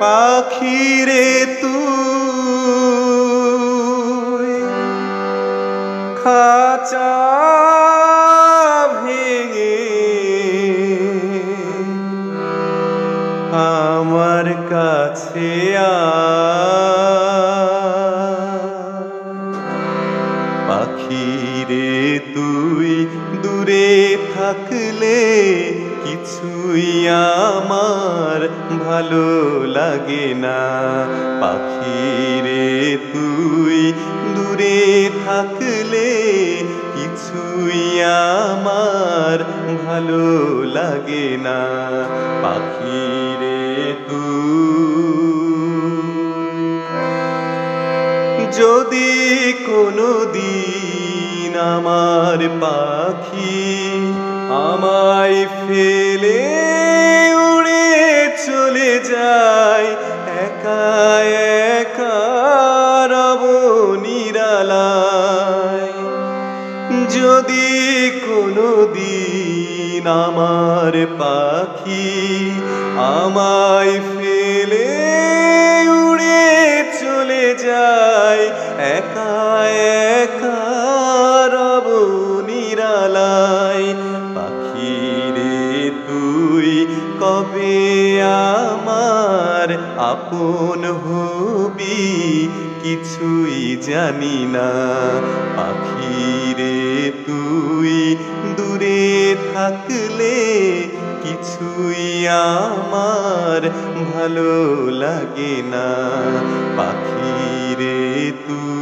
পাখিরে তুই খাঁচা ভেঙে আমার কাছে পাখিরে তুই দূরে থাকলে কিছুই আমার ভালো লাগে না। পাখিরে তুই দূরে থাকলে কিছুই আমার ভালো লাগে না। পাখিরে তুই যদি কোনোদিন আমার পাখি আমায় ফেলে উড়ে চলে যায়, একা একা রব নিরালায়। যদি কোনোদিন আমার পাখি আমায় ফেলে উড়ে চলে যায়, একা একা রব নিরালায়। পাখিরে তুই কবে আমার আপন হবি কিছুই জানি না। পাখিরে তুই দূরে থাকলে কিছুই আমার ভালো লাগে না। পাখিরে তুই